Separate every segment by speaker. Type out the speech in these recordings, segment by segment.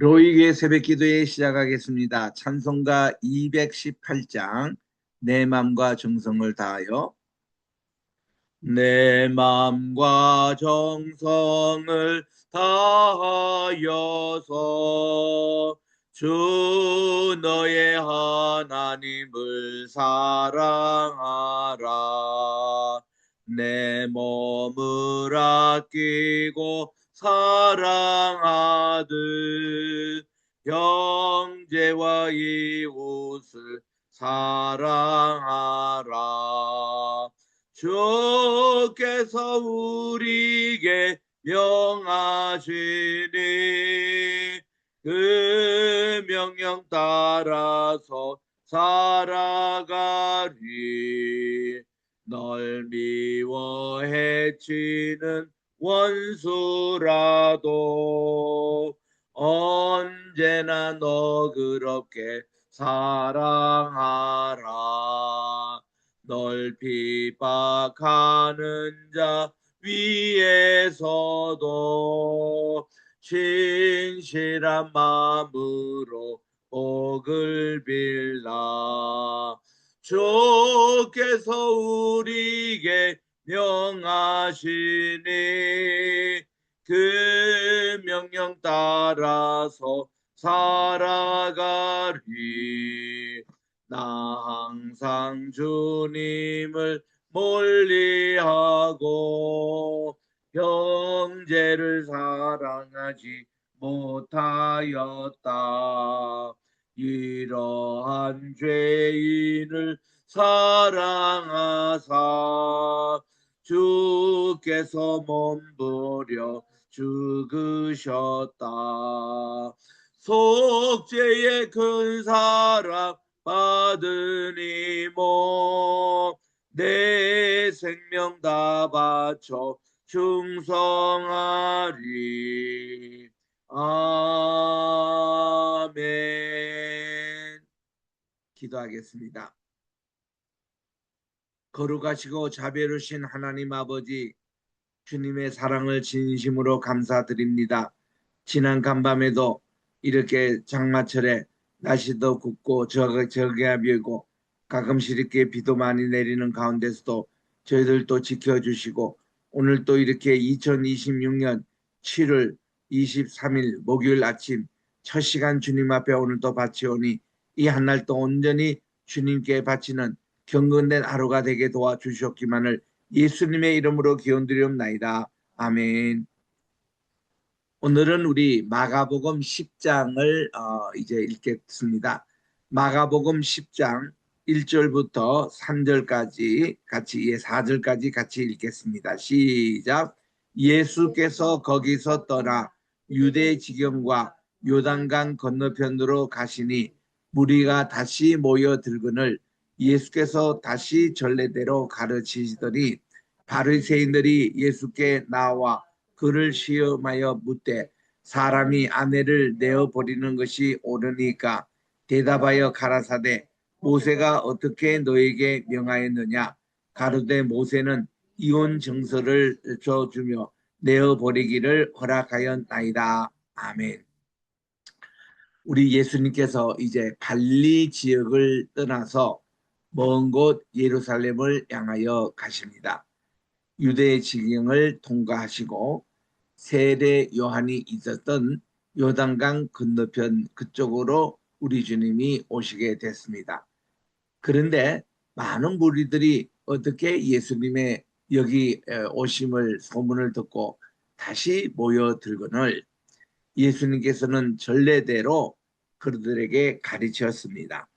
Speaker 1: 로이의 새벽기도에 시작하겠습니다. 찬송가 218장 내 맘과 정성을 다하여 내 맘과 정성을 다하여서 주 너의 하나님을 사랑하라. 내 몸을 아끼고 사랑하듯 형제와 이웃을 사랑하라. 주께서 우리에게 명하시니 그 명령 따라서 살아가리. 널 미워 해치는 원수라도 언제나 너그럽게 사랑하라. 널 핍박하는 자 위에서도 신실한 마음으로 복을 빌라. 주께서 우리에게 명하시니 그 명령 따라서 살아가리. 나 항상 주님을 멀리하고 형제를 사랑하지 못하였다. 이러한 죄인을 사랑하사 주께서 몸부려 죽으셨다. 속죄의 큰 사랑 받으니 뭐내 생명 다 바쳐 충성하리. 아멘. 기도하겠습니다. 거룩하시고 자비로우신 하나님 아버지, 주님의 사랑을 진심으로 감사드립니다. 지난 간밤에도 이렇게 장마철에 날씨도 굽고 저기압이고 가끔씩 이렇게 비도 많이 내리는 가운데서도 저희들도 지켜주시고, 오늘 또 이렇게 2026년 7월 23일 목요일 아침 첫 시간 주님 앞에 오늘도 바치오니 이 한날도 온전히 주님께 바치는 경건된 하루가 되게 도와주셨기만을 예수님의 이름으로 기원드리옵나이다. 아멘. 오늘은 우리 마가복음 10장을 이제 읽겠습니다. 마가복음 10장 1절부터 3절까지 같이 4절까지 같이 읽겠습니다. 시작. 예수께서 거기서 떠나 유대 지경과 요단강 건너편으로 가시니 무리가 다시 모여들거늘 예수께서 다시 전례대로 가르치시더니 바리새인들이 예수께 나와 그를 시험하여 묻되 사람이 아내를 내어버리는 것이 옳으니까 대답하여 가라사대 모세가 어떻게 너에게 명하였느냐. 가로되 모세는 이혼 증서를 줘주며 내어버리기를 허락하였나이다. 아멘. 우리 예수님께서 이제 갈릴리 지역을 떠나서 먼 곳 예루살렘을 향하여 가십니다. 유대 지경을 통과하시고 세례 요한이 있었던 요단강 건너편 그쪽으로 우리 주님이 오시게 됐습니다. 그런데 많은 무리들이 어떻게 예수님의 여기 오심을 소문을 듣고 다시 모여들거늘 예수님께서는 전례대로 그들에게 가르쳤습니다.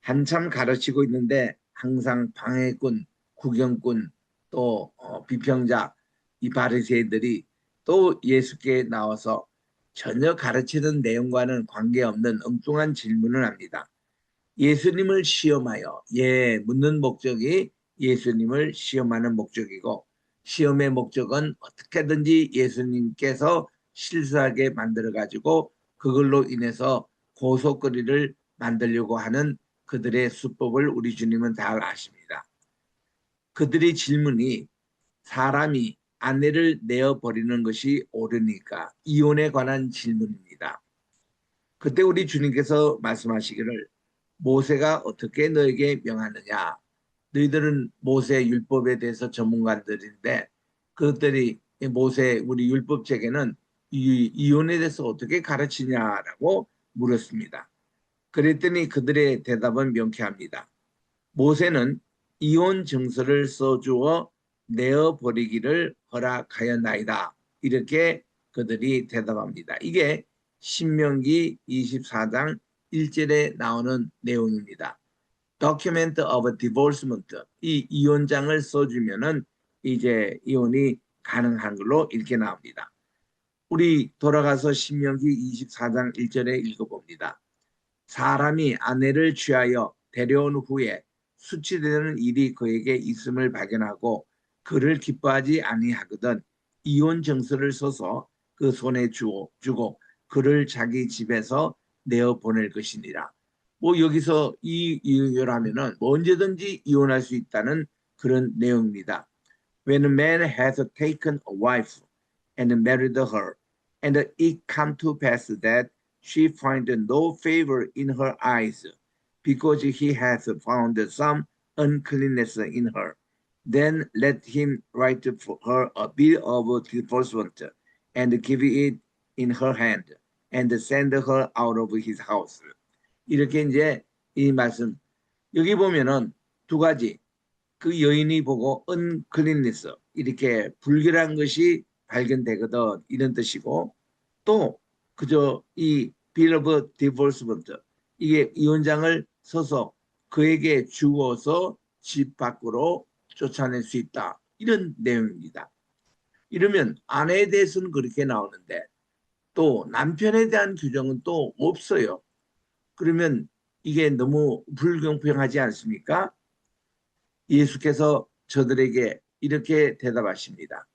Speaker 1: 한참 가르치고 있는데 항상 방해꾼, 구경꾼, 또 비평자, 이 바리새인들이 또 예수께 나와서 전혀 가르치는 내용과는 관계없는 엉뚱한 질문을 합니다. 예수님을 시험하여, 묻는 목적이 예수님을 시험하는 목적이고, 시험의 목적은 어떻게든지 예수님께서 실수하게 만들어가지고 그걸로 인해서 고속거리를 만들려고 하는 그들의 수법을 우리 주님은 잘 아십니다. 그들의 질문이 사람이 아내를 내어버리는 것이 옳으니까 이혼에 관한 질문입니다. 그때 우리 주님께서 말씀하시기를 모세가 어떻게 너에게 명하느냐. 너희들은 모세 율법에 대해서 전문가들인데 그것들이 모세 우리 율법책에는 이혼에 대해서 어떻게 가르치냐라고 물었습니다. 그랬더니 그들의 대답은 명쾌합니다. 모세는 이혼 증서를 써주어 내어버리기를 허락하였나이다. 이렇게 그들이 대답합니다. 이게 신명기 24장 1절에 나오는 내용입니다. Document of Divorcement. 이 이혼장을 써주면은 이제 이혼이 가능한 걸로 이렇게 나옵니다. 우리 돌아가서 신명기 24장 1절에 읽어봅니다. 사람이 아내를 취하여 데려온 후에 수치되는 일이 그에게 있음을 발견하고 그를 기뻐하지 아니하거든 이혼 증서를 써서 그 손에 주고 그를 자기 집에서 내어 보낼 것이니라. 뭐 여기서 이 이혼하면은 언제든지 이혼할 수 있다는 그런 내용입니다. When a man has taken a wife and married her, and it come to pass that she find no favor in her eyes, because he has found some uncleanness in her. Then let him write for her a bill of divorcement, and give it in her hand, and send her out of his house. 이렇게 이제 이 말씀 여기 보면은 두 가지 그 여인이 보고 uncleanness 이렇게 불결한 것이 발견되거든 이런 뜻이고 또 그저 이 bill of divorcement 이게 이혼장을 서서 그에게 주어서 집 밖으로 쫓아낼 수 있다 이런 내용입니다. 이러면 아내에 대해서는 그렇게 나오는데 또 남편에 대한 규정은 또 없어요. 그러면 이게 너무 불공평하지 않습니까? 예수께서 저들에게 이렇게 대답하십니다.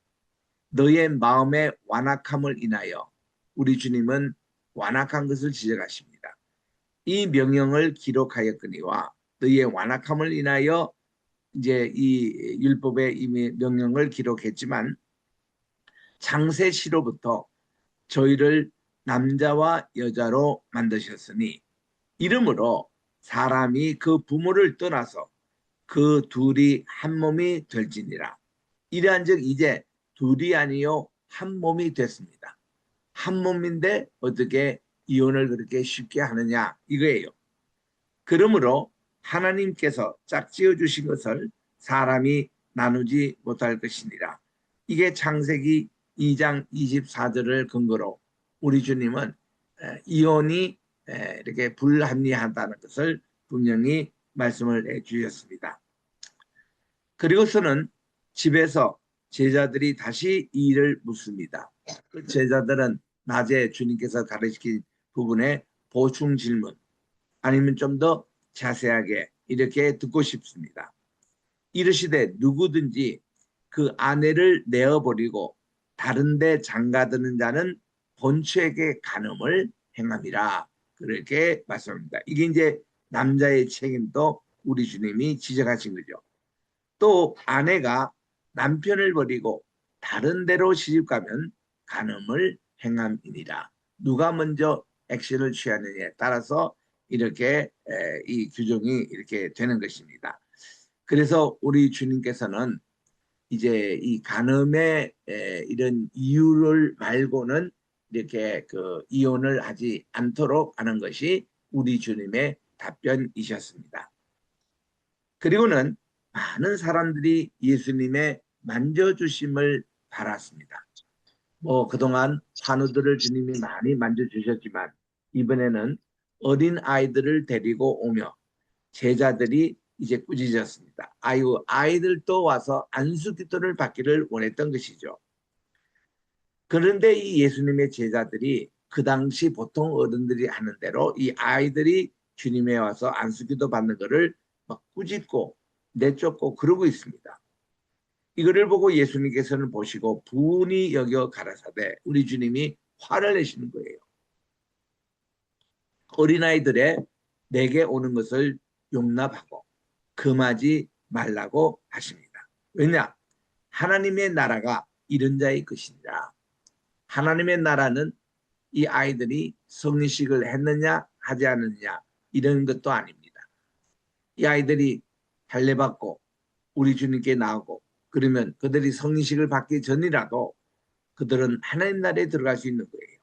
Speaker 1: 너의 마음의 완악함을 인하여 우리 주님은 완악한 것을 지적하십니다. 이 명령을 기록하였거니와 너의 완악함을 인하여 이제 이 율법의 이미 명령을 기록했지만 창세시로부터 저희를 남자와 여자로 만드셨으니 이러므로 사람이 그 부모를 떠나서 그 둘이 한 몸이 될지니라. 이러한즉 이제 둘이 아니요 한 몸이 됐습니다. 한 몸인데 어떻게 이혼을 그렇게 쉽게 하느냐 이거예요. 그러므로 하나님께서 짝지어 주신 것을 사람이 나누지 못할 것이니라. 이게 창세기 2장 24절을 근거로 우리 주님은 이혼이 이렇게 불합리하다는 것을 분명히 말씀을 해주셨습니다. 그리고서는 집에서 제자들이 다시 이 일을 묻습니다. 그 제자들은 낮에 주님께서 가르치신 부분에 보충 질문 아니면 좀 더 자세하게 이렇게 듣고 싶습니다. 이르시되 누구든지 그 아내를 내어버리고 다른 데 장가드는 자는 본처에게 간음을 행함이라 그렇게 말씀합니다. 이게 이제 남자의 책임도 우리 주님이 지적하신 거죠. 또 아내가 남편을 버리고 다른 데로 시집가면 간음을 행함이니라. 누가 먼저 액션을 취하느냐에 따라서 이렇게 이 규정이 이렇게 되는 것입니다. 그래서 우리 주님께서는 이제 이 간음의 이런 이유를 말고는 이렇게 그 이혼을 하지 않도록 하는 것이 우리 주님의 답변이셨습니다. 그리고는 많은 사람들이 예수님의 만져주심을 바랐습니다. 뭐 그동안 환우들을 주님이 많이 만져주셨지만 이번에는 어린 아이들을 데리고 오며 제자들이 이제 꾸짖었습니다. 아이들도 와서 안수기도를 받기를 원했던 것이죠. 그런데 이 예수님의 제자들이 그 당시 보통 어른들이 하는 대로 이 아이들이 주님에 와서 안수기도 받는 것을 막 꾸짖고 내쫓고 그러고 있습니다. 이거를 보고 예수님께서는 보시고 분이 여겨 가라사대 우리 주님이 화를 내시는 거예요. 어린아이들의 내게 오는 것을 용납하고 금하지 말라고 하십니다. 왜냐? 하나님의 나라가 이런 자의 것이니라. 하나님의 나라는 이 아이들이 성인식을 했느냐 하지 않느냐 이런 것도 아닙니다. 이 아이들이 할례받고 우리 주님께 나오고 그러면 그들이 성인식을 받기 전이라도 그들은 하나님 나라에 들어갈 수 있는 거예요.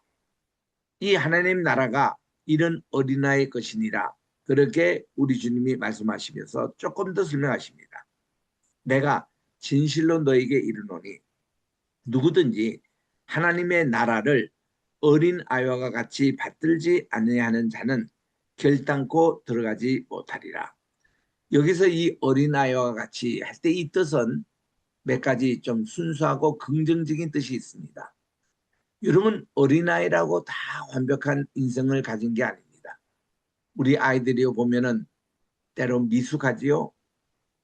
Speaker 1: 이 하나님 나라가 이런 어린아이의 것이니라 그렇게 우리 주님이 말씀하시면서 조금 더 설명하십니다. 내가 진실로 너에게 이르노니 누구든지 하나님의 나라를 어린 아이와 같이 받들지 아니하는 자는 결단코 들어가지 못하리라. 여기서 이 어린 아이와 같이 할 때 이 뜻은 몇 가지 좀 순수하고 긍정적인 뜻이 있습니다. 여러분 어린아이라고 다 완벽한 인생을 가진 게 아닙니다. 우리 아이들이 보면은 때론 미숙하지요.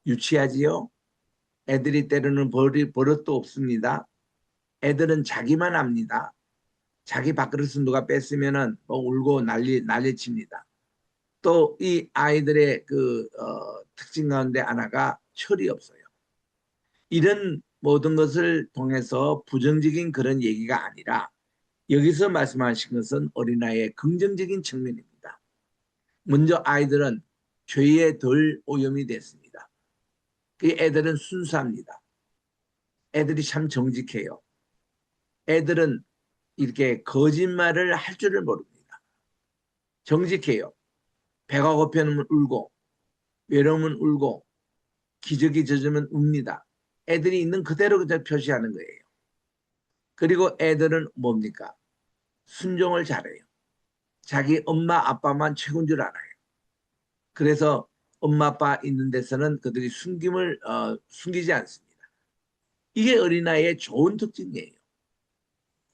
Speaker 1: 유치하지요. 애들이 때로는 버릇도 없습니다. 애들은 자기만 합니다. 자기 밥그릇을 누가 뺐으면은 뭐 울고 난리칩니다. 또 이 아이들의 특징 가운데 하나가 철이 없어요. 이런 모든 것을 통해서 부정적인 그런 얘기가 아니라 여기서 말씀하신 것은 어린아이의 긍정적인 측면입니다. 먼저 아이들은 죄에 덜 오염이 됐습니다. 그 애들은 순수합니다. 애들이 참 정직해요. 애들은 이렇게 거짓말을 할 줄을 모릅니다. 정직해요. 배가 고프면 울고 외로우면 울고 기저귀 젖으면 웁니다. 애들이 있는 그대로 그냥 표시하는 거예요. 그리고 애들은 뭡니까? 순종을 잘해요. 자기 엄마 아빠만 최고인 줄 알아요. 그래서 엄마 아빠 있는 데서는 그들이 숨기지 않습니다. 이게 어린아이의 좋은 특징이에요.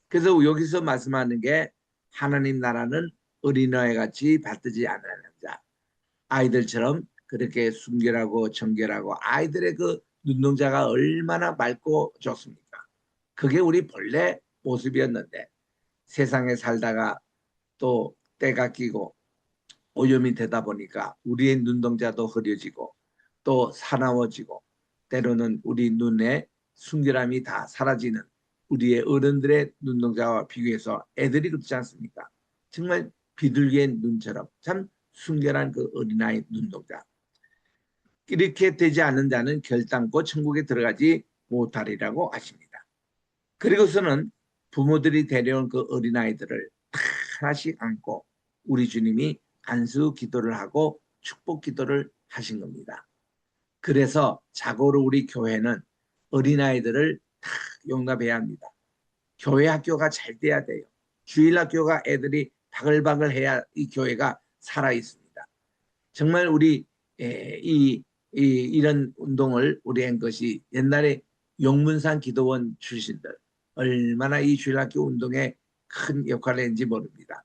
Speaker 1: 그래서 여기서 말씀하는 게 하나님 나라는 어린아이 같이 받들지 않는 자. 아이들처럼 그렇게 순결하고 정결하고 아이들의 그 눈동자가 얼마나 맑고 좋습니까? 그게 우리 본래 모습이었는데 세상에 살다가 또 때가 끼고 오염이 되다 보니까 우리의 눈동자도 흐려지고 또 사나워지고 때로는 우리 눈에 순결함이 다 사라지는 우리의 어른들의 눈동자와 비교해서 애들이 그렇지 않습니까? 정말 비둘기의 눈처럼 참 순결한 그 어린아이 눈동자. 이렇게 되지 않는 자는 결단코 천국에 들어가지 못하리라고 하십니다. 그리고서는 부모들이 데려온 그 어린아이들을 하나씩 안고 우리 주님이 안수 기도를 하고 축복 기도를 하신 겁니다. 그래서 자고로 우리 교회는 어린아이들을 다 용납해야 합니다. 교회 학교가 잘 돼야 돼요. 주일 학교가 애들이 바글바글 해야 이 교회가 살아 있습니다. 정말 우리 이런 운동을 우리 한 것이 옛날에 용문산 기도원 출신들 얼마나 이 주일학교 운동에 큰 역할을 했는지 모릅니다.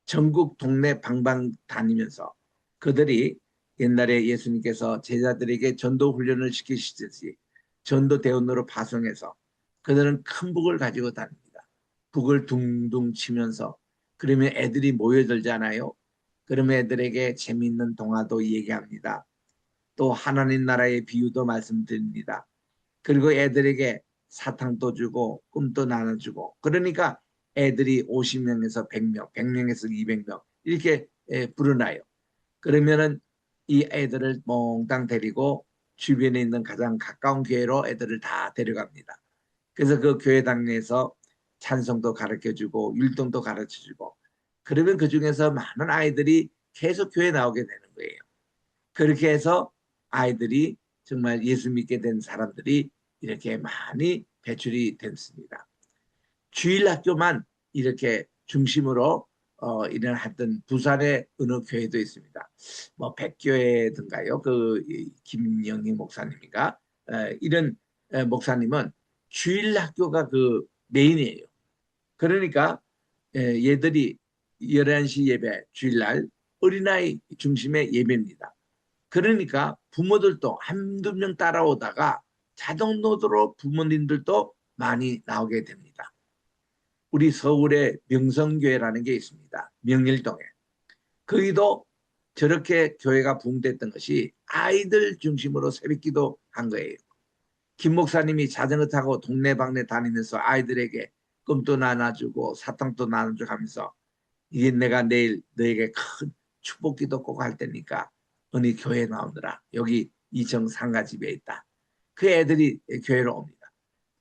Speaker 1: 전국 동네 방방 다니면서 그들이 옛날에 예수님께서 제자들에게 전도 훈련을 시키시듯이 전도 대원으로 파송해서 그들은 큰 북을 가지고 다닙니다. 북을 둥둥 치면서 그러면 애들이 모여들잖아요. 그러면 애들에게 재미있는 동화도 얘기합니다. 또 하나님 나라의 비유도 말씀드립니다. 그리고 애들에게 사탕도 주고 꿈도 나눠주고 그러니까 애들이 50명에서 100명, 100명에서 200명 이렇게 불어나요. 그러면은 이 애들을 몽땅 데리고 주변에 있는 가장 가까운 교회로 애들을 다 데려갑니다. 그래서 그 교회 당내에서 찬송도 가르쳐주고 율동도 가르쳐주고 그러면 그 중에서 많은 아이들이 계속 교회 나오게 되는 거예요. 그렇게 해서 아이들이 정말 예수 믿게 된 사람들이 이렇게 많이 배출이 됐습니다. 주일 학교만 이렇게 중심으로 일을 했던 부산의 어느 교회도 있습니다. 뭐 백교회든가요. 그 김영희 목사님인가 이런 목사님은 주일 학교가 그 메인이에요. 그러니까 얘들이 11시 예배 주일날 어린아이 중심의 예배입니다. 그러니까 부모들도 한두 명 따라오다가 자동노드로 부모님들도 많이 나오게 됩니다. 우리 서울에 명성교회라는 게 있습니다. 명일동에. 거기도 저렇게 교회가 붕됐던 것이 아이들 중심으로 새벽기도 한 거예요. 김 목사님이 자전거 타고 동네방네 다니면서 아이들에게 껌도 나눠주고 사탕도 나눠주고 하면서 이게 내가 내일 너에게 큰 축복기도 꼭 할 테니까 너희 교회 나오느라 여기 이청 상가집에 있다. 그 애들이 교회로 옵니다.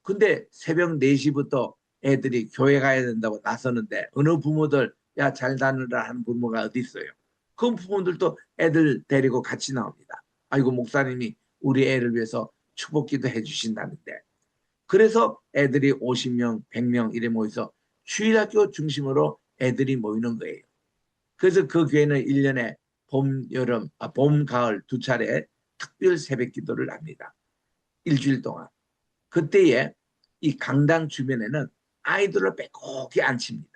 Speaker 1: 근데 새벽 4시부터 애들이 교회 가야 된다고 나서는데 어느 부모들 야 잘 다니라 하는 부모가 어디 있어요. 그 부모들도 애들 데리고 같이 나옵니다. 아이고 목사님이 우리 애를 위해서 축복기도 해주신다는데 그래서 애들이 50명, 100명 이래 모여서 주일학교 중심으로 애들이 모이는 거예요. 그래서 그 교회는 1년에 봄, 여름, 봄, 가을 2차례 특별 새벽 기도를 합니다. 일주일 동안. 그때에 이 강당 주변에는 아이들을 빼곡히 앉힙니다.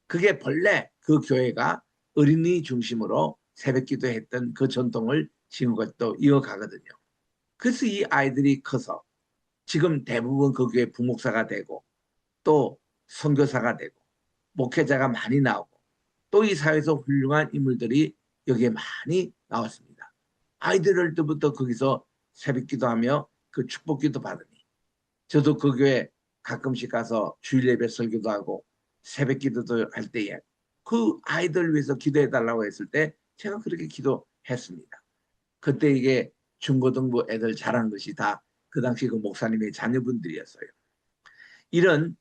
Speaker 1: 그게 본래 그 교회가 어린이 중심으로 새벽 기도했던 그 전통을 지금까지 또 이어가거든요. 그래서 이 아이들이 커서 지금 대부분 그 교회 부목사가 되고 또 선교사가 되고 목회자가 많이 나오고 또 이 사회에서 훌륭한 인물들이 여기에 많이 나왔습니다. 아이들을 때부터 거기서 새벽 기도하며 그 축복 기도 받으니 저도 그 교회 가끔씩 가서 주일 예배 설교도 하고 새벽 기도도 할 때에 그 아이들 위해서 기도해 달라고 했을 때 제가 그렇게 기도했습니다. 그때 이게 중고등부 애들 자란 것이 다 그 당시 그 목사님의 자녀분들이었어요. 이런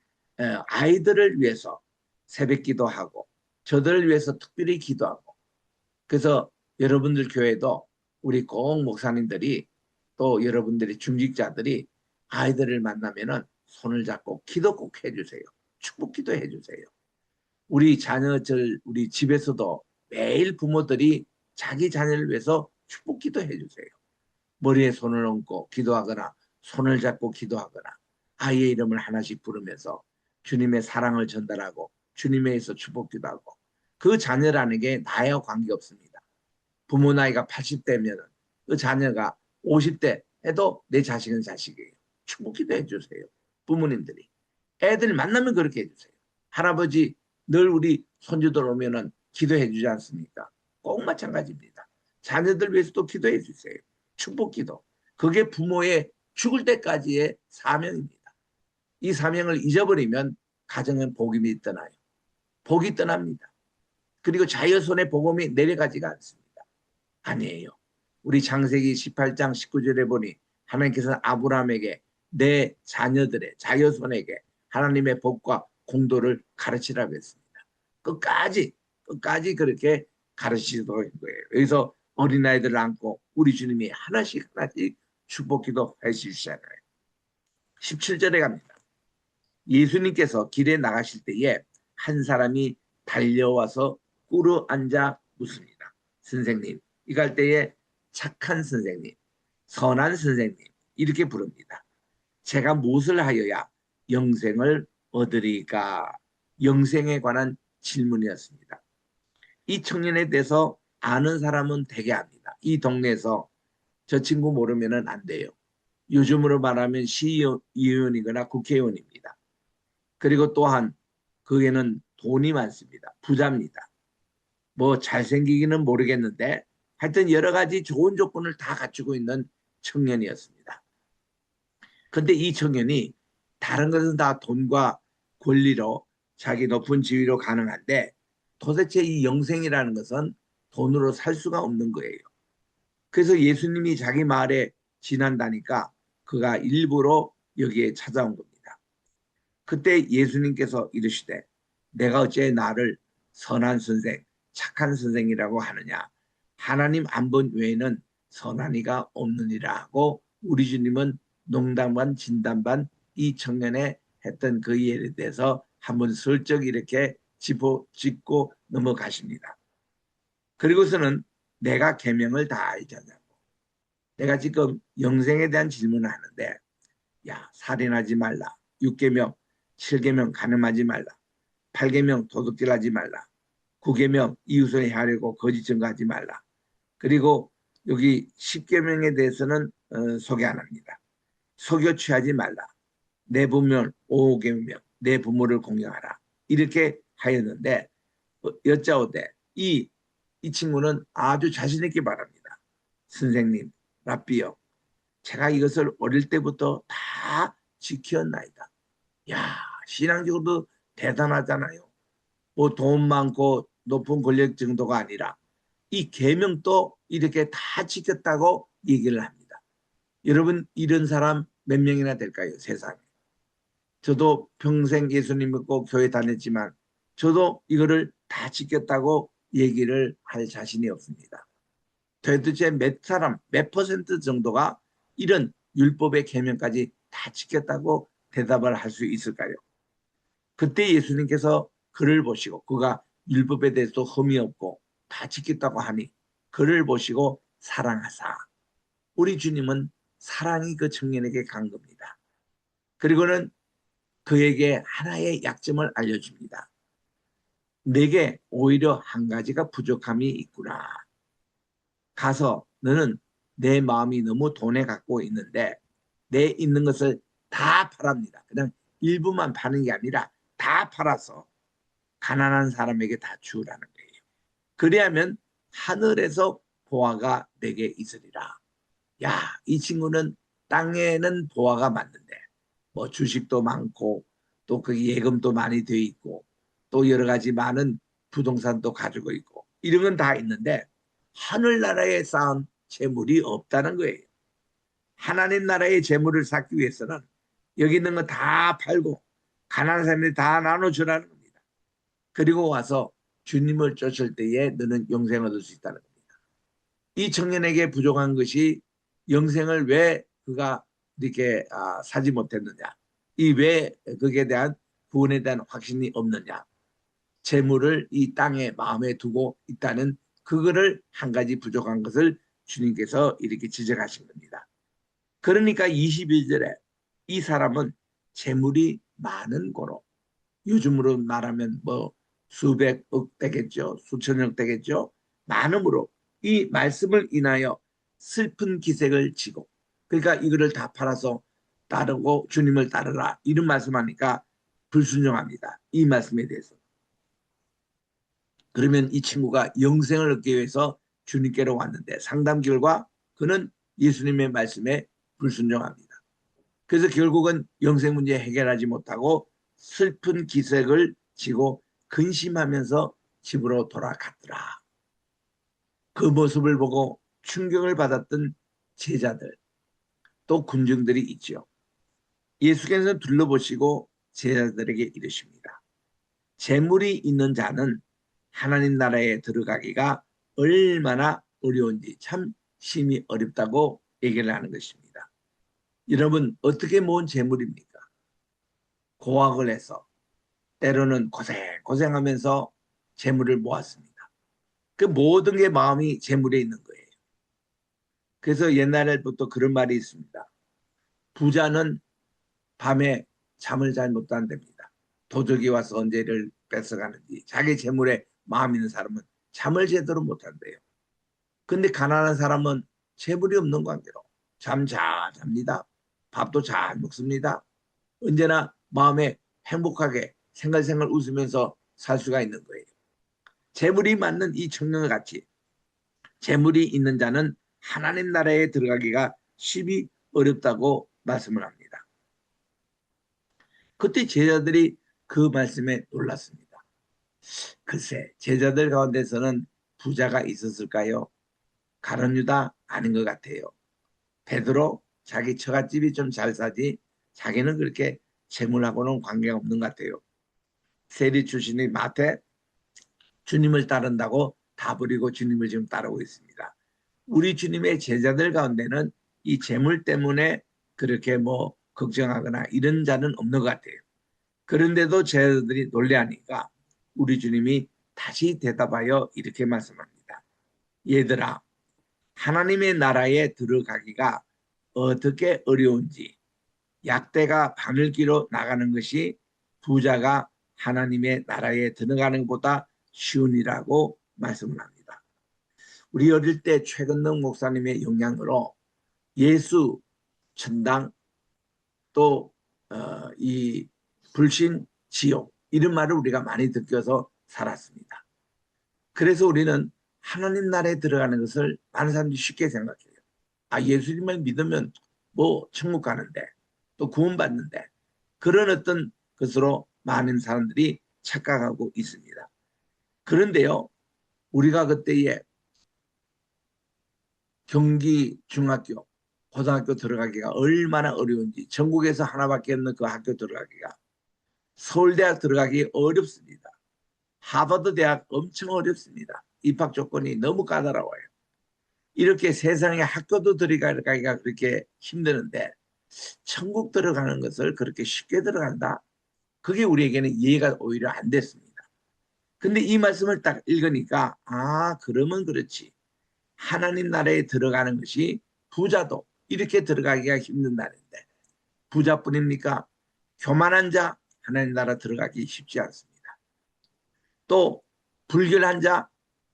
Speaker 1: 아이들을 위해서 새벽 기도하고 저들을 위해서 특별히 기도하고 그래서 여러분들 교회도 우리 꼭 목사님들이 또 여러분들이 중직자들이 아이들을 만나면은 손을 잡고 기도 꼭 해주세요. 축복 기도 해주세요. 우리 자녀들 우리 집에서도 매일 부모들이 자기 자녀를 위해서 축복 기도 해주세요. 머리에 손을 얹고 기도하거나 손을 잡고 기도하거나 아이의 이름을 하나씩 부르면서 주님의 사랑을 전달하고 주님에서 축복 기도하고 그 자녀라는 게 나와 관계없습니다. 부모 나이가 80대면 그 자녀가 50대 해도 내 자식은 자식이에요. 축복 기도해 주세요. 부모님들이. 애들 만나면 그렇게 해주세요. 할아버지 늘 우리 손주들 오면은 기도해 주지 않습니까? 꼭 마찬가지입니다. 자녀들 위해서도 기도해 주세요. 축복 기도. 그게 부모의 죽을 때까지의 사명입니다. 이 사명을 잊어버리면 가정은 복음이 떠나요. 복이 떠납니다. 그리고 자녀손에 복음이 내려가지가 않습니다. 아니에요. 우리 창세기 18장 19절에 보니 하나님께서는 아브라함에게 내 자녀들의 자녀손에게 하나님의 복과 공도를 가르치라고 했습니다. 끝까지 그렇게 가르치도록 한 거예요. 여기서 어린아이들을 안고 우리 주님이 하나씩 축복기도 해주시잖아요. 17절에 갑니다. 예수님께서 길에 나가실 때에 한 사람이 달려와서 꿇어 앉아 묻습니다. 선생님, 이갈 때에 착한 선생님, 선한 선생님 이렇게 부릅니다. 제가 무엇을 하여야 영생을 얻으리까? 영생에 관한 질문이었습니다. 이 청년에 대해서 아는 사람은 되게 압니다. 이 동네에서 저 친구 모르면 안 돼요. 요즘으로 말하면 시의원이거나 국회의원입니다. 그리고 또한 그에는 돈이 많습니다. 부자입니다. 뭐 잘생기기는 모르겠는데 하여튼 여러 가지 좋은 조건을 다 갖추고 있는 청년이었습니다. 근데 이 청년이 다른 것은 다 돈과 권리로 자기 높은 지위로 가능한데 도대체 이 영생이라는 것은 돈으로 살 수가 없는 거예요. 그래서 예수님이 자기 마을에 지난다니까 그가 일부러 여기에 찾아온 겁니다. 그때 예수님께서 이르시되 내가 어째 나를 선한 선생, 착한 선생이라고 하느냐. 하나님 안 본 외에는 선한 이가 없느니라 하고 우리 주님은 농담 반 진담 반 이 청년의 했던 그 일에 대해서 한번 슬쩍 이렇게 짚고 넘어가십니다. 그리고서는 내가 계명을 다 알잖아요. 내가 지금 영생에 대한 질문을 하는데 야 살인하지 말라. 6계명, 7계명 간음하지 말라. 8계명 도둑질하지 말라. 9계명 이웃을 해하려고 거짓 증거하지 말라. 그리고 여기 10계명에 대해서는 소개 안 합니다. 속여 취하지 말라. 내 부모 5계명 내 부모를 공경하라. 이렇게 하였는데 여짜오되 이 친구는 아주 자신 있게 말합니다. 선생님, 랍비요. 제가 이것을 어릴 때부터 다 지켰나이다. 야, 신앙적으로도 대단하잖아요. 뭐 돈 많고 높은 권력 정도가 아니라 이 계명도 이렇게 다 지켰다고 얘기를 합니다. 여러분 이런 사람 몇 명이나 될까요? 세상에. 저도 평생 예수님 믿고 교회 다녔지만 저도 이거를 다 지켰다고 얘기를 할 자신이 없습니다. 도대체 몇 사람, 몇 퍼센트 정도가 이런 율법의 계명까지 다 지켰다고 대답을 할 수 있을까요? 그때 예수님께서 그를 보시고 그가 율법에 대해서도 흠이 없고 다 지켰다고 하니 그를 보시고 사랑하사. 우리 주님은 사랑이 그 청년에게 간 겁니다. 그리고는 그에게 하나의 약점을 알려줍니다. 내게 오히려 한 가지가 부족함이 있구나. 가서 너는 내 마음이 너무 돈에 갖고 있는데 내 있는 것을 다 팔합니다. 그냥 일부만 파는 게 아니라 다 팔아서 가난한 사람에게 다 주라는 거예요. 그래야면 하늘에서 보화가 내게 있으리라. 야, 이 친구는 땅에는 보화가 많는데 뭐 주식도 많고 또 그 예금도 많이 돼 있고 또 여러 가지 많은 부동산도 가지고 있고 이런 건 다 있는데 하늘나라에 쌓은 재물이 없다는 거예요. 하나님 나라의 재물을 쌓기 위해서는 여기 있는 거 다 팔고 가난한 사람들이 다 나눠주라는 겁니다. 그리고 와서 주님을 쫓을 때에 너는 영생을 얻을 수 있다는 겁니다. 이 청년에게 부족한 것이 영생을 왜 그가 이렇게 사지 못했느냐. 이 왜 그에 대한 구원에 대한 확신이 없느냐. 재물을 이 땅에 마음에 두고 있다는 그거를 한 가지 부족한 것을 주님께서 이렇게 지적하신 겁니다. 그러니까 21절에 이 사람은 재물이 많은 고로 요즘으로 말하면 뭐 수백억 되겠죠. 수천억 되겠죠. 많음으로 이 말씀을 인하여 슬픈 기색을 지고 그러니까 이거를 다 팔아서 따르고 주님을 따르라 이런 말씀하니까 불순종합니다. 이 말씀에 대해서. 그러면 이 친구가 영생을 얻기 위해서 주님께로 왔는데 상담 결과 그는 예수님의 말씀에 불순종합니다. 그래서 결국은 영생 문제 해결하지 못하고 슬픈 기색을 지고 근심하면서 집으로 돌아갔더라. 그 모습을 보고 충격을 받았던 제자들 또 군중들이 있죠. 예수께서 둘러보시고 제자들에게 이르십니다. 재물이 있는 자는 하나님 나라에 들어가기가 얼마나 어려운지 참 심히 어렵다고 얘기를 하는 것입니다. 여러분 어떻게 모은 재물입니까? 고학을 해서 때로는 고생하면서 재물을 모았습니다. 그 모든 게 마음이 재물에 있는 거예요. 그래서 옛날에부터 그런 말이 있습니다. 부자는 밤에 잠을 잘 못 잔답니다. 도적이 와서 언제를 뺏어가는지 자기 재물에 마음 있는 사람은 잠을 제대로 못 한대요. 근데 가난한 사람은 재물이 없는 관계로 잠 잘 잡니다. 밥도 잘 먹습니다. 언제나 마음에 행복하게 생글생글 웃으면서 살 수가 있는 거예요. 재물이 맞는 이 청년과 같이 재물이 있는 자는 하나님 나라에 들어가기가 쉽이 어렵다고 말씀을 합니다. 그때 제자들이 그 말씀에 놀랐습니다. 글쎄 제자들 가운데서는 부자가 있었을까요? 가룟 유다 아닌 것 같아요. 베드로 자기 처갓집이 좀 잘 사지 자기는 그렇게 재물하고는 관계가 없는 것 같아요. 세리 출신의 마태 주님을 따른다고 다 버리고 주님을 지금 따르고 있습니다. 우리 주님의 제자들 가운데는 이 재물 때문에 그렇게 뭐 걱정하거나 이런 자는 없는 것 같아요. 그런데도 제자들이 놀래하니까 우리 주님이 다시 대답하여 이렇게 말씀합니다. 얘들아 하나님의 나라에 들어가기가 어떻게 어려운지 약대가 바늘기로 나가는 것이 부자가 하나님의 나라에 들어가는 것보다 쉬운이라고 말씀을 합니다. 우리 어릴 때 최근능 목사님의 영향으로 예수, 천당, 또 이 불신, 지옥 이런 말을 우리가 많이 느껴서 살았습니다. 그래서 우리는 하나님 나라에 들어가는 것을 많은 사람들이 쉽게 생각해요. 아 예수님을 믿으면 뭐 천국 가는데 또 구원받는데 그런 어떤 것으로 많은 사람들이 착각하고 있습니다. 그런데요, 우리가 그때에 경기 중학교, 고등학교 들어가기가 얼마나 어려운지, 전국에서 하나밖에 없는 그 학교 들어가기가, 서울대학 들어가기 어렵습니다. 하버드 대학 엄청 어렵습니다. 입학 조건이 너무 까다로워요. 이렇게 세상에 학교도 들어가기가 그렇게 힘드는데 천국 들어가는 것을 그렇게 쉽게 들어간다? 그게 우리에게는 이해가 오히려 안 됐습니다. 근데 이 말씀을 딱 읽으니까 그러면 그렇지. 하나님 나라에 들어가는 것이 부자도 이렇게 들어가기가 힘든다는데 부자뿐입니까? 교만한 자 하나님 나라 들어가기 쉽지 않습니다. 또 불결한 자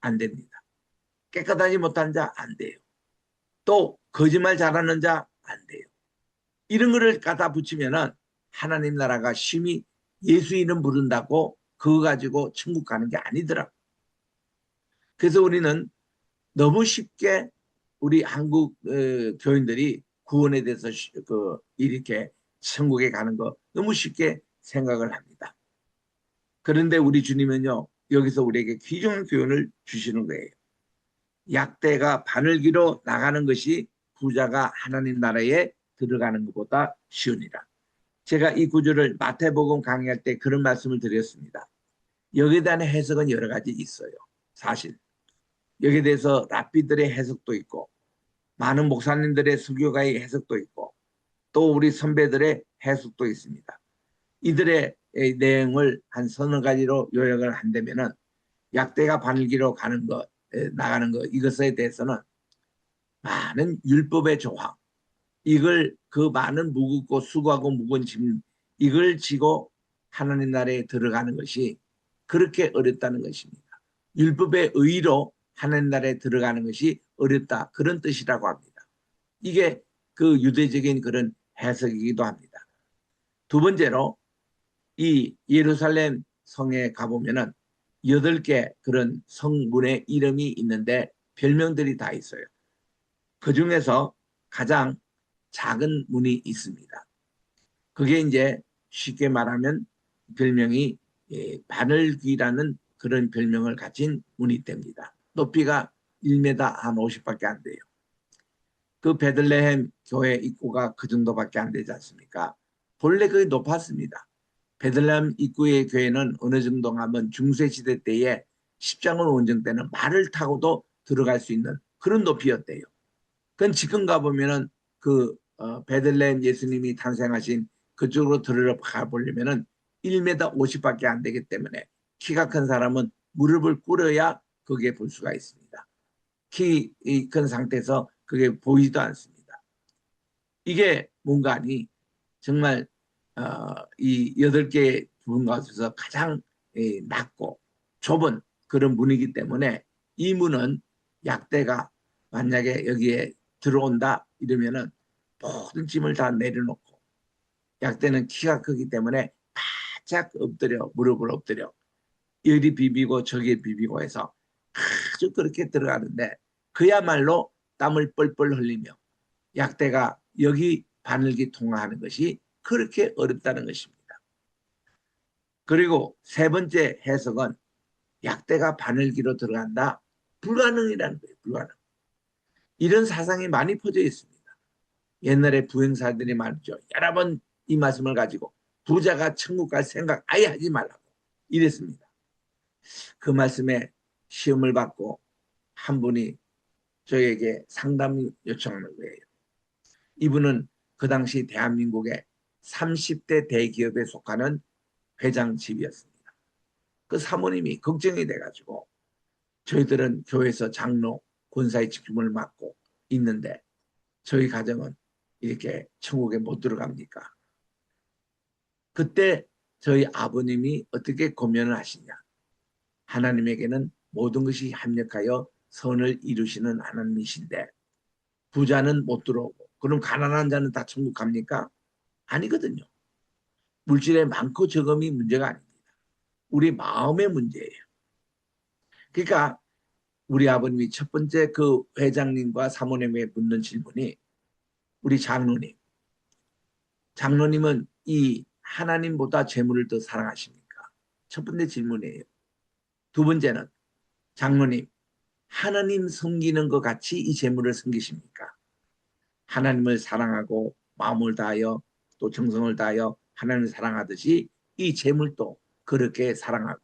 Speaker 1: 안 됩니다. 깨끗하지 못한 자 안 돼요. 또 거짓말 잘하는 자 안 돼요. 이런 거를 갖다 붙이면은 하나님 나라가 심히 예수 이름 부른다고 그거 가지고 천국 가는 게 아니더라고. 그래서 우리는 너무 쉽게 우리 한국 교인들이 구원에 대해서 이렇게 천국에 가는 거 너무 쉽게 생각을 합니다. 그런데 우리 주님은요, 여기서 우리에게 귀중한 교훈을 주시는 거예요. 약대가 바늘기로 나가는 것이 부자가 하나님 나라에 들어가는 것보다 쉬우니라. 제가 이 구절을 마태복음 강의할 때 그런 말씀을 드렸습니다. 여기에 대한 해석은 여러 가지 있어요. 사실 여기에 대해서 랍비들의 해석도 있고 많은 목사님들의 수교가의 해석도 있고 또 우리 선배들의 해석도 있습니다. 이들의 내용을 한 서너 가지로 요약을 한다면은 약대가 바늘기로 가는 것, 나가는 것 이것에 대해서는 많은 율법의 조항 이걸 그 많은 무겁고 수고하고 무거운 짐 이걸 지고 하나님 나라에 들어가는 것이 그렇게 어렵다는 것입니다. 율법의 의로 하나님 나라에 들어가는 것이 어렵다 그런 뜻이라고 합니다. 이게 그 유대적인 그런 해석이기도 합니다. 두 번째로 이 예루살렘 성에 가보면은 8개 그런 성문의 이름이 있는데 별명들이 다 있어요. 그 중에서 가장 작은 문이 있습니다. 그게 이제 쉽게 말하면 별명이 바늘귀라는 그런 별명을 가진 문이 됩니다. 높이가 1m 한 50밖에 안 돼요. 그 베들레헴 교회 입구가 그 정도밖에 안 되지 않습니까? 본래 그게 높았습니다. 베들레헴 입구의 교회는 어느 정도 하면 중세시대 때에 십자군 원정 때는 말을 타고도 들어갈 수 있는 그런 높이였대요. 그건 지금 가보면은 그 베들레헴 예수님이 탄생하신 그쪽으로 들어가 보려면은 1m 50밖에 안 되기 때문에 키가 큰 사람은 무릎을 꿇어야 거기에 볼 수가 있습니다. 키 큰 상태에서 그게 보이지도 않습니다. 이게 뭔가니 정말 이 8개 부분 가운데서 가장 낮고 좁은 그런 문이기 때문에 이 문은 약대가 만약에 여기에 들어온다 이러면은 모든 짐을 다 내려놓고 약대는 키가 크기 때문에 바짝 엎드려 무릎을 엎드려 여기 비비고 저기 비비고 해서 아주 그렇게 들어가는데 그야말로 땀을 뻘뻘 흘리며 약대가 여기 바늘기 통과하는 것이 그렇게 어렵다는 것입니다. 그리고 세 번째 해석은 약대가 바늘기로 들어간다. 불가능이라는 거예요. 불가능. 이런 사상이 많이 퍼져 있습니다. 옛날에 부행사들이 말이죠. 여러 번 이 말씀을 가지고 부자가 천국 갈 생각 아예 하지 말라고 이랬습니다. 그 말씀에 시험을 받고 한 분이 저에게 상담 요청하는 거예요. 이분은 그 당시 대한민국의 30대 대기업에 속하는 회장 집이었습니다. 그 사모님이 걱정이 돼가지고 저희들은 교회에서 장로, 권사의 직분을 맡고 있는데 저희 가정은 이렇게 천국에 못 들어갑니까? 그때 저희 아버님이 어떻게 고면을 하시냐. 하나님에게는 모든 것이 합력하여 선을 이루시는 하나님이신데 부자는 못 들어오고 그럼 가난한 자는 다 천국 갑니까? 아니거든요. 물질의 많고 적음이 문제가 아닙니다. 우리 마음의 문제예요. 그러니까 우리 아버님이 첫 번째 그 회장님과 사모님에게 묻는 질문이 우리 장로님은 이 하나님보다 재물을 더 사랑하십니까? 첫 번째 질문이에요. 두 번째는 장로님, 하나님 섬기는 것 같이 이 재물을 섬기십니까? 하나님을 사랑하고 마음을 다하여 또 정성을 다하여 하나님을 사랑하듯이 이 재물도 그렇게 사랑하고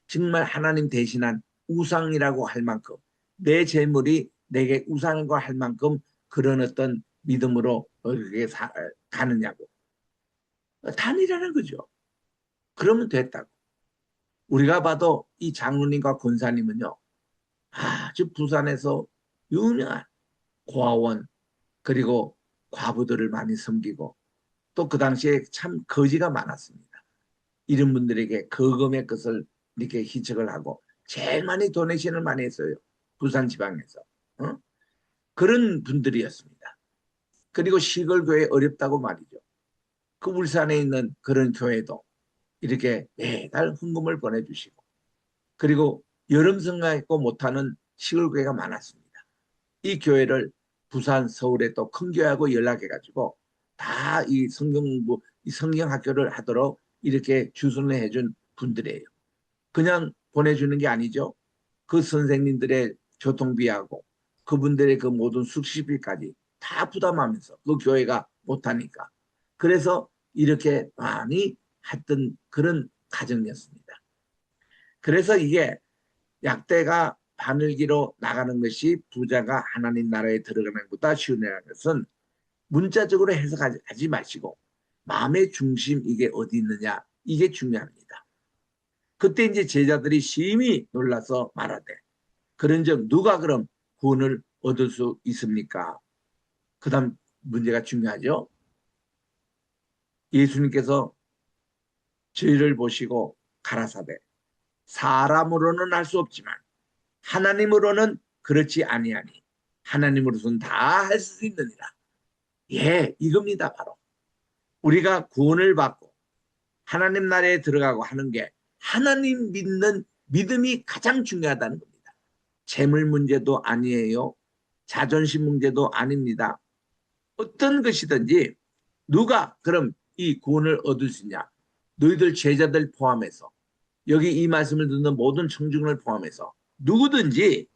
Speaker 1: 정말 하나님 대신한 우상이라고 할 만큼 내 재물이 내게 우상이라고 할 만큼 그런 어떤 믿음으로 가느냐고. 단이라는 거죠. 그러면 됐다고. 우리가 봐도 이 장로님과 권사님은요. 아주 부산에서 유명한 고아원 그리고 과부들을 많이 섬기고 또 그 당시에 참 거지가 많았습니다. 이런 분들에게 거금의 것을 이렇게 희척을 하고 제일 많이 도네이션을 많이 했어요. 부산 지방에서. 어? 그런 분들이었습니다. 그리고 시골 교회 어렵다고 말이죠. 그 울산에 있는 그런 교회도 이렇게 매달 헌금을 보내주시고 그리고 여름 성가했고 못하는 시골 교회가 많았습니다. 이 교회를 부산, 서울에 또 큰 교회하고 연락해가지고 다 이 성경공부, 이 성경학교를 하도록 이렇게 주선을 해준 분들이에요. 그냥 보내주는 게 아니죠. 그 선생님들의 교통비하고 그분들의 그 모든 숙식비까지 다 부담하면서 그 교회가 못하니까. 그래서 이렇게 많이 했던 그런 가정이었습니다. 그래서 이게 약대가 바늘기로 나가는 것이 부자가 하나님 나라에 들어가는 것보다 쉬우냐는 것은 문자적으로 해석하지 마시고 마음의 중심 이게 어디 있느냐 이게 중요합니다. 그때 이제 제자들이 심히 놀라서 말하되 그런즉 누가 그럼 구원을 얻을 수 있습니까? 그 다음 문제가 중요하죠. 예수님께서 저희를 보시고 가라사대 사람으로는 할 수 없지만 하나님으로는 그렇지 아니하니 하나님으로서는 다 할 수 있느니라. 예, 이겁니다. 바로 우리가 구원을 받고 하나님 나라에 들어가고 하는 게 하나님 믿는 믿음이 가장 중요하다는 겁니다. 재물 문제도 아니에요. 자존심 문제도 아닙니다. 어떤 것이든지 누가 그럼 이 구원을 얻을 수 있냐? 너희들 제자들 포함해서 여기 이 말씀을 듣는 모든 청중을 포함해서 누구든지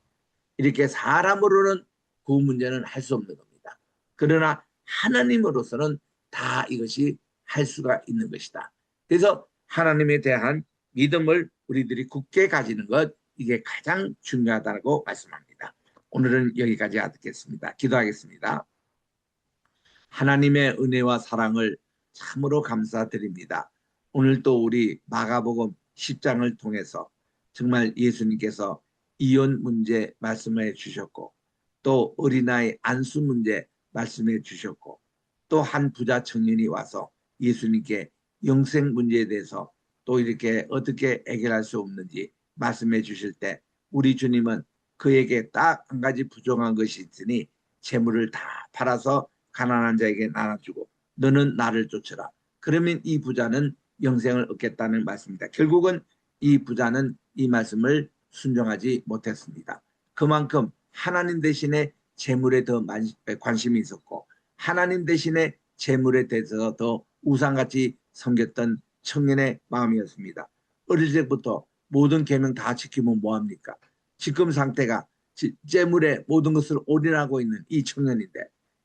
Speaker 1: 이렇게 사람으로는 그 문제는 할 수 없는 겁니다. 그러나 하나님으로서는 다 이것이 할 수가 있는 것이다. 그래서 하나님에 대한 믿음을 우리들이 굳게 가지는 것 이게 가장 중요하다고 말씀합니다. 오늘은 여기까지 하겠습니다. 기도하겠습니다. 하나님의 은혜와 사랑을 참으로 감사드립니다. 오늘 또 우리 마가복음 10장을 통해서 정말 예수님께서 이혼 문제 말씀해 주셨고 또 어린아이 안수 문제 말씀해 주셨고 또 한 부자 청년이 와서 예수님께 영생 문제에 대해서 또 이렇게 어떻게 해결할 수 없는지 말씀해 주실 때 우리 주님은 그에게 딱 한 가지 부족한 것이 있으니 재물을 다 팔아서 가난한 자에게 나눠주고 너는 나를 쫓으라. 그러면 이 부자는 영생을 얻겠다는 말씀입니다. 결국은 이 부자는 이 말씀을 순종하지 못했습니다. 그만큼 하나님 대신에 재물에 더 관심이 있었고 하나님 대신에 재물에 대해서 더 우상같이 섬겼던 청년의 마음이었습니다. 어릴 때부터 모든 계명 다 지키면 뭐합니까? 지금 상태가 재물에 모든 것을 올인하고 있는 이 청년인데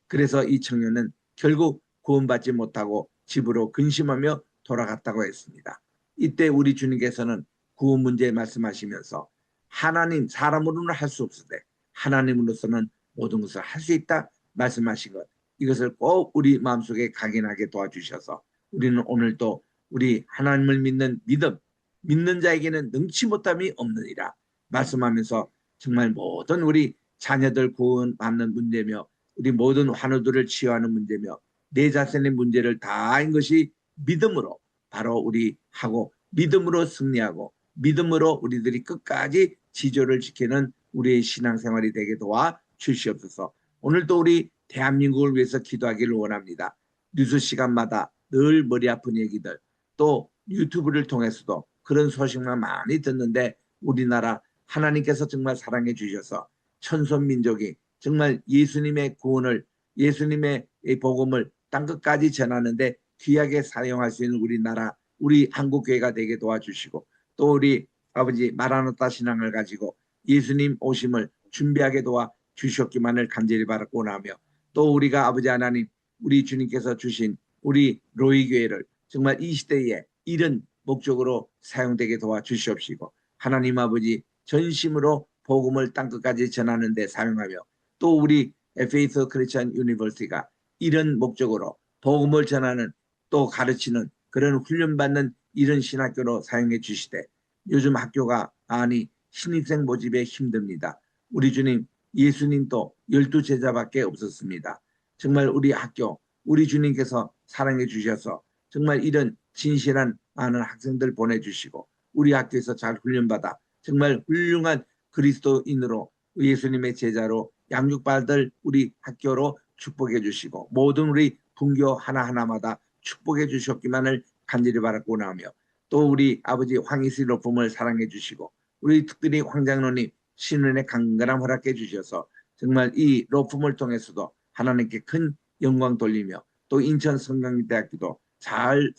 Speaker 1: 그래서 이 청년은 결국 구원받지 못하고 집으로 근심하며 돌아갔다고 했습니다. 이때 우리 주님께서는 구원 문제 말씀하시면서 하나님 사람으로는 할 수 없으되 하나님으로서는 모든 것을 할 수 있다 말씀하신 것 이것을 꼭 우리 마음속에 각인하게 도와주셔서 우리는 오늘도 우리 하나님을 믿는 믿음 믿는 자에게는 능치 못함이 없느니라 말씀하면서 정말 모든 우리 자녀들 구원 받는 문제며 우리 모든 환우들을 치유하는 문제며 내 자신의 문제를 다인 것이 믿음으로 바로 우리 하고 믿음으로 승리하고 믿음으로 우리들이 끝까지 지조를 지키는 우리의 신앙생활이 되게 도와 주시옵소서. 오늘도 우리 대한민국을 위해서 기도하기를 원합니다. 뉴스 시간마다 늘 머리 아픈 얘기들 또 유튜브를 통해서도 그런 소식만 많이 듣는데 우리나라 하나님께서 정말 사랑해 주셔서 천손민족이 정말 예수님의 구원을 예수님의 복음을 땅끝까지 전하는데 귀하게 사용할 수 있는 우리나라 우리 한국교회가 되게 도와주시고 또 우리 아버지 마라나타 신앙을 가지고 예수님 오심을 준비하게 도와 주셨기만을 간절히 바라고 원하며 또 우리가 아버지 하나님 우리 주님께서 주신 우리 로이교회를 정말 이 시대에 이런 목적으로 사용되게 도와주시옵시고 하나님 아버지 전심으로 복음을 땅끝까지 전하는 데 사용하며 또 우리 페이스 크리스천 유니버시티가 이런 목적으로 복음을 전하는 또 가르치는 그런 훈련받는 이런 신학교로 사용해 주시되 요즘 학교가 아니 신입생 모집에 힘듭니다. 우리 주님 예수님도 12제자밖에 없었습니다. 정말 우리 학교 우리 주님께서 사랑해 주셔서 정말 이런 진실한 많은 학생들 보내주시고 우리 학교에서 잘 훈련받아 정말 훌륭한 그리스도인으로 예수님의 제자로 양육받을 우리 학교로 축복해 주시고 모든 우리 분교 하나하나마다 축복해 주셨기만을 간절히 바라고 나오며 또 우리 아버지 황희슬 로품을 사랑해 주시고 우리 특별히 황장로님 신은의 강건함 허락해 주셔서 정말 이 로품을 통해서도 하나님께 큰 영광 돌리며 또 인천 성경대학교도 잘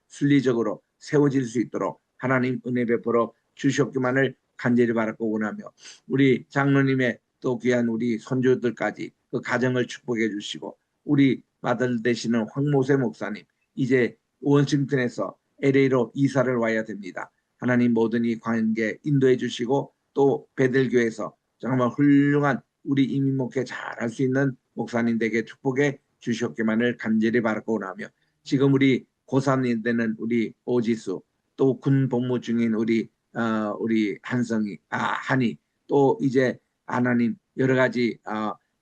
Speaker 1: 순리적으로 세워질 수 있도록 하나님 은혜 베풀어 주셨기만을 간절히 바라고 원하며 우리 장로님의 또 귀한 우리 손주들까지 그 가정을 축복해 주시고 우리 아들 되시는 황모세 목사님 이제 워싱턴에서 LA로 이사를 와야 됩니다. 하나님 모든 이 관계 인도해 주시고 또 베들교에서 정말 훌륭한 우리 이민 목회 잘할 수 있는 목사님 되게 축복해 주셨기만을 간절히 바라고 원하며 지금 우리 고3이 되는 우리 오지수 또 군 복무 중인 우리 한성이 한이 또 이제 하나님 여러 가지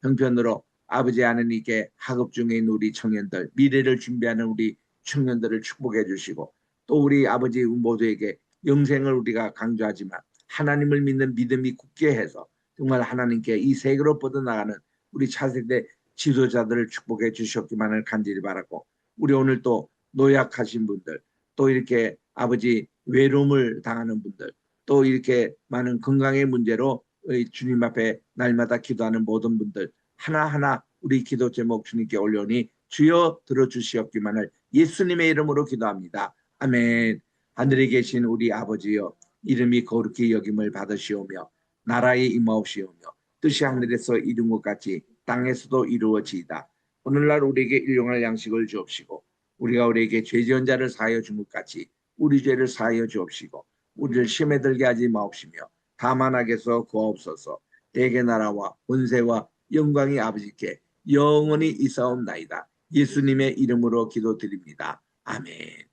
Speaker 1: 형편으로 아버지 하나님께 학업 중에 있는 우리 청년들 미래를 준비하는 우리 청년들을 축복해 주시고 또 우리 아버지 모두에게 영생을 우리가 강조하지만 하나님을 믿는 믿음이 굳게 해서 정말 하나님께 이 세계로 뻗어나가는 우리 차세대 지도자들을 축복해 주셨기만을 간절히 바라고 우리 오늘 또 노약하신 분들 또 이렇게 아버지 외로움을 당하는 분들 또 이렇게 많은 건강의 문제로 주님 앞에 날마다 기도하는 모든 분들 하나하나 우리 기도 제목 주님께 올려오니 주여 들어주시옵기만을 예수님의 이름으로 기도합니다. 아멘. 하늘에 계신 우리 아버지여 이름이 거룩히 여김을 받으시오며 나라에 임하옵시오며 뜻이 하늘에서 이룬 것 같이 땅에서도 이루어지이다. 오늘날 우리에게 일용할 양식을 주옵시고 우리가 우리에게 죄 지은 자를 사하여 준 것 같이 우리 죄를 사하여 주옵시고 우리를 시험에 들게 하지 마옵시며 다만 악에서 구하옵소서. 대개 나라와 권세와 영광이 아버지께 영원히 있사옵나이다. 예수님의 이름으로 기도드립니다. 아멘.